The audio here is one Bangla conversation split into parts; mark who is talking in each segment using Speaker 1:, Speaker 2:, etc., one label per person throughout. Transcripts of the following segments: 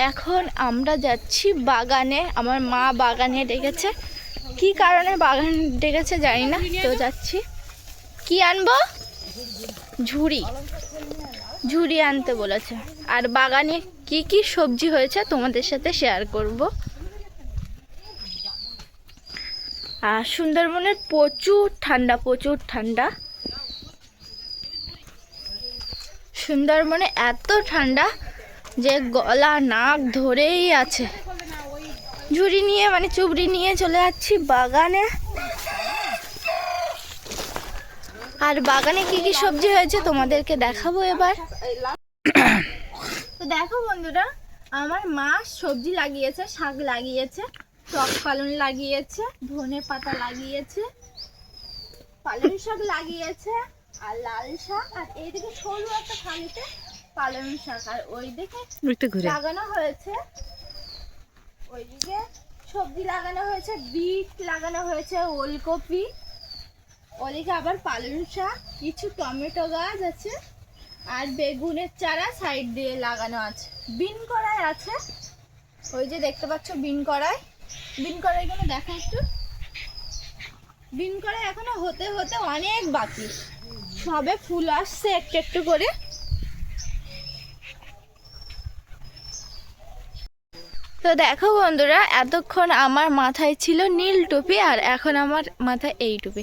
Speaker 1: এখন আমরা যাচ্ছি বাগানে। আমার মা বাগানে ডেকেছে, কি কারণে বাগান ডেকেছে জানি না, তো যাচ্ছি। কি আনবো? ঝুড়ি, ঝুড়ি আনতে বলেছে। আর বাগানে কি কি সবজি হয়েছে তোমাদের সাথে শেয়ার করব। আর সুন্দরবনের প্রচুর ঠান্ডা, প্রচুর ঠান্ডা। সুন্দরবনে এত ঠান্ডা যে গলা নাক ধরেই আছে। ঝুড়ি নিয়ে মানে চুবড়ি নিয়ে চলে যাচ্ছি বাগানে। আর বাগানে কি কি সবজি হয়েছে তোমাদেরকে দেখাবো এবার। তো দেখো বন্ধুরা, আমার মা সবজি লাগিয়েছে, শাক লাগিয়েছে, টক পালং লাগিয়েছে, ধনে পাতা লাগিয়েছে, পালং শাক লাগিয়েছে, আর লাল শাক, আর এইদিকে সরু একটা থালিতে পালং শাক, আর ওইদিকে লাগানো হয়েছে, ওইদিকে সবজি লাগানো হয়েছে, বিট লাগানো হয়েছে, ওলকপি, ওদিকে আবার পালং শাক, কিছু টমেটো গাছ আছে, আর বেগুনের চারা সাইড দিয়ে লাগানো আছে। বিন কড়াই আছে, ওই যে দেখতে পাচ্ছ বিন কড়াই। বিন কড়াইগুলো দেখো একটু। বিন কড়াই এখনো হতে হতে অনেক বাকি, সবে ফুল আসছে একটু একটু করে। তো দেখো বন্ধুরা, এতক্ষণ আমার মাথায় ছিল নীল টুপি, আর এখন আমার মাথায় এই টুপি।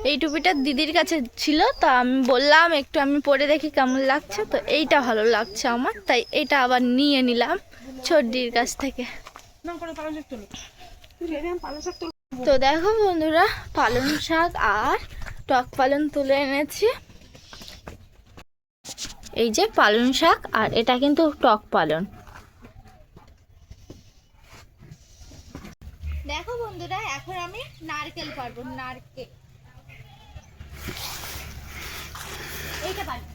Speaker 1: এই টুপিটা দিদির কাছে ছিল, তো আমি বললাম একটু আমি পরে দেখি কেমন লাগছে, তো এইটা ভালো লাগছে আমার, তাই এটা আবার নিয়ে নিলাম ছোটদির কাছ থেকে। তো দেখো বন্ধুরা, পালং শাক আর টক পালং তুলে এনেছি। এই যে পালং শাক, আর এটা কিন্তু টক পালং। দেখো বন্ধুরা, এখন আমি নারকেল পারবো। নারকেল এইটা পারবো।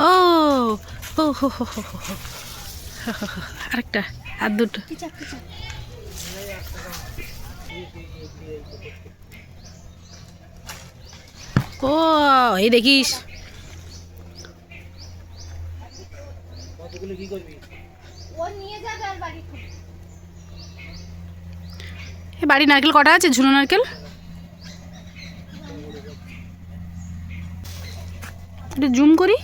Speaker 2: ও ও হো হো হো হো, আরেকটা আর দুটো। ও এই দেখিস, বাড়ি নারকেল কটা আছে? ঝুনো নারকেল একটু জুম করি।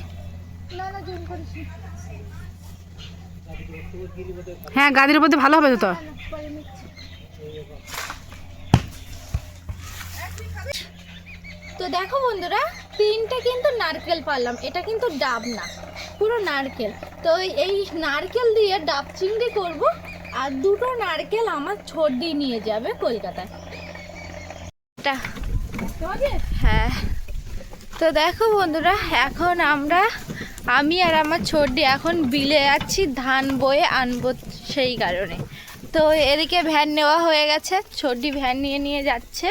Speaker 2: হ্যাঁ, গাদির উপর ভালো হবে তো।
Speaker 1: তো দেখো বন্ধুরা, তিনটে কিন্তু নারকেল পারলাম। এটা কিন্তু ডাব না, পুরো নারকেল। তো এই নারকেল দিয়ে ডাব চিংড়ি করব, আর দুটো নারকেল আমার ছোটদি নিয়ে যাবে কলকাতায়। হ্যাঁ, তো দেখো বন্ধুরা, এখন আমি আর আমার ছোটদি এখন বিলে যাচ্ছি ধান বয়ে আনবো, সেই কারণে। তো এদিকে ভ্যান নেওয়া হয়ে গেছে, ছোটদি ভ্যান নিয়ে নিয়ে যাচ্ছে।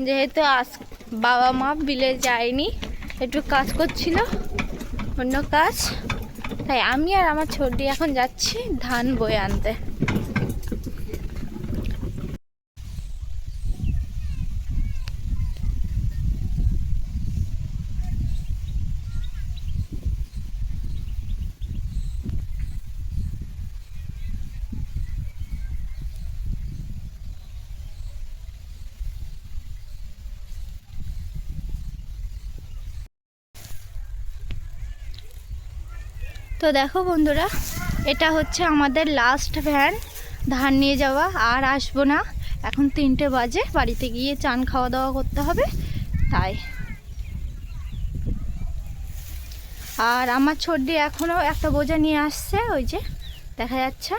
Speaker 1: যেহেতু বাবা মা বিলে যায়নি, একটু কাজ করছিল, অন্য কাজ, তাই আমি আর আমার ছোটদি এখন যাচ্ছি ধান বয়ে আনতে। তো দেখো বন্ধুরা, এটা হচ্ছে আমাদের লাস্ট ভ্যান ধান নিয়ে যাওয়া, আর আসবো না। এখন 3টে বাজে, বাড়িতে গিয়ে চান খাওয়া দাওয়া করতে হবে, তাই। আর আমার ছোটদি এখনও একটা বোঝা নিয়ে আসছে, ওই যে দেখা যাচ্ছে।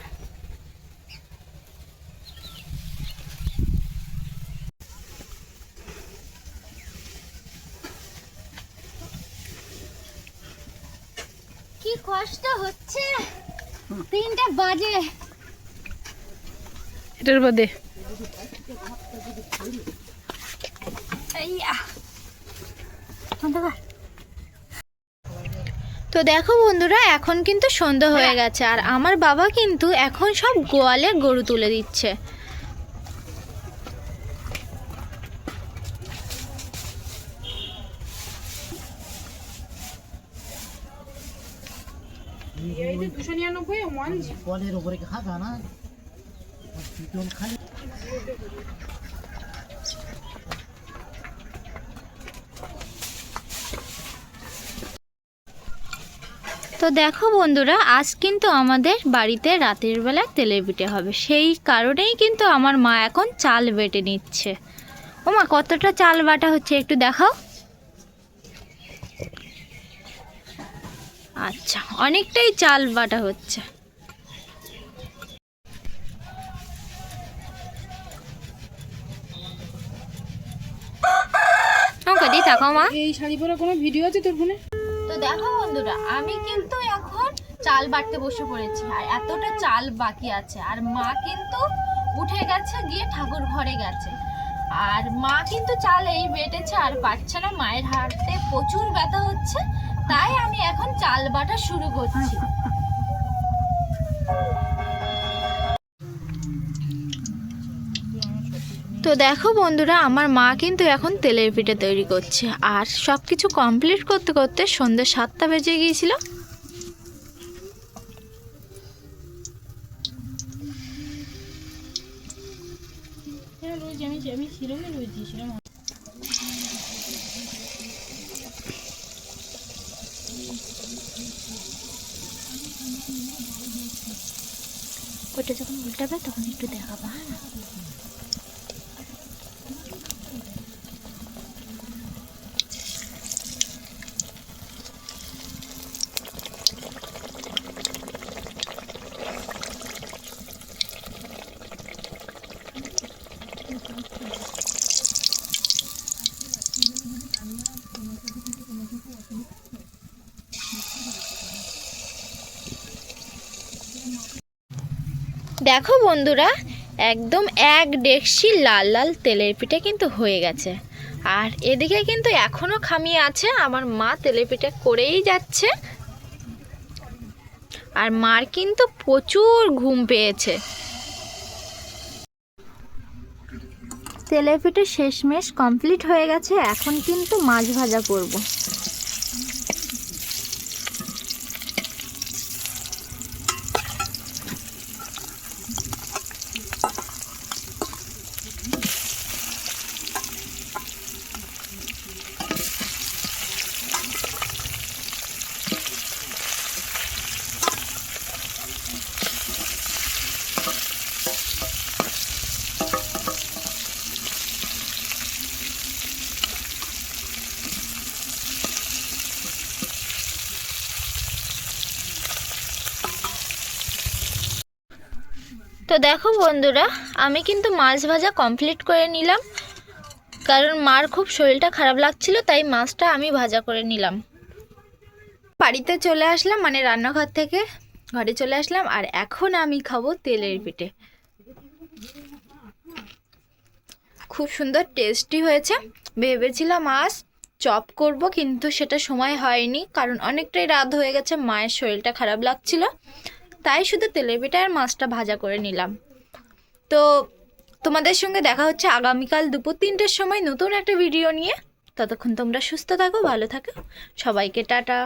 Speaker 1: কি কষ্ট হচ্ছে, 3টে বাজে।
Speaker 2: এটার মধ্যে
Speaker 1: তো দেখো বন্ধুরা, এখন কিন্তু সন্ধ্যা হয়ে গেছে, আর আমার বাবা কিন্তু এখন সব গোয়ালে গরু তুলে দিচ্ছে।
Speaker 2: 299 1G
Speaker 3: কলের উপরে খাগা না পিটন খালি
Speaker 1: তো দেখো বন্ধুরা, আজ কিন্তু আমাদের বাড়িতে রাতের বেলা তেলের পিঠে হবে, সেই কারণেই কিন্তু আমার মা এখন চাল বেটে নিচ্ছে। ও মা, কতটা চাল বাটা হচ্ছে একটু দেখাও। আচ্ছা, অনেকটাই চাল বাটা হচ্ছে। দি তাকাও মা,
Speaker 2: এই শাড়ি পরা কোনো ভিডিও আছে তোর ফোনে?
Speaker 1: তো দেখো বন্ধুরা, আমি কিন্তু এখন চাল বাটতে বসে পড়েছি, আর এতটা চাল বাকি আছে। আর মা কিন্তু উঠে গেছে, গিয়ে ঠাকুর ঘরে গেছে। আর মা কিন্তু চাল এই বেটেছে আর পাচ্ছে না, মায়ের হাতে প্রচুর ব্যথা হচ্ছে, তাই আমি এখন চাল বাটা শুরু করছি। তো দেখো বন্ধুরা, আমার মা কিন্তু এখন তেলের পিঠে তৈরি করছে, আর সব কিছু কমপ্লিট করতে করতে সন্ধ্যে 7টা বেজে গিয়েছিল। ওটা যখন উল্টাবে তখন একটু দেখাবা। দেখো বন্ধুরা, একদম এক ডেকচি লাল লাল তেলের পিঠে কিন্তু হয়ে গেছে। আর এদিকে কিন্তু এখনো খামিয়ে আছে, আমার মা তেলের পিঠে করেই যাচ্ছে। আর মার কিন্তু প্রচুর ঘুম পেয়েছে। তেলের পিঠে শেষমেশ কমপ্লিট হয়ে গেছে, এখন কিন্তু মাছ ভাজা করব। তো দেখো বন্ধুরা, আমি কিন্তু মাছ ভাজা কমপ্লিট করে নিলাম, কারণ মার খুব শরীরটা খারাপ লাগছিল, তাই মাছটা আমি ভাজা করে নিলাম। বাড়িতে চলে আসলাম, মানে রান্নাঘর থেকে ঘরে চলে আসলাম, আর এখন আমি খাবো তেলের পিঠে। খুব সুন্দর টেস্টি হয়েছে। ভেবেছিলাম আজ চপ করব, কিন্তু সেটা সময় হয়নি, কারণ অনেকটাই রাত হয়ে গেছে, মায়ের শরীরটা খারাপ লাগছিল, তাই শুধু তেলের পিঠে আর মাছটা ভাজা করে নিলাম। তো তোমাদের সঙ্গে দেখা হচ্ছে আগামীকাল দুপুর 3টের সময় নতুন একটা ভিডিও নিয়ে। ততক্ষণ তোমরা সুস্থ থাকো, ভালো থাকো, সবাইকে টাটা।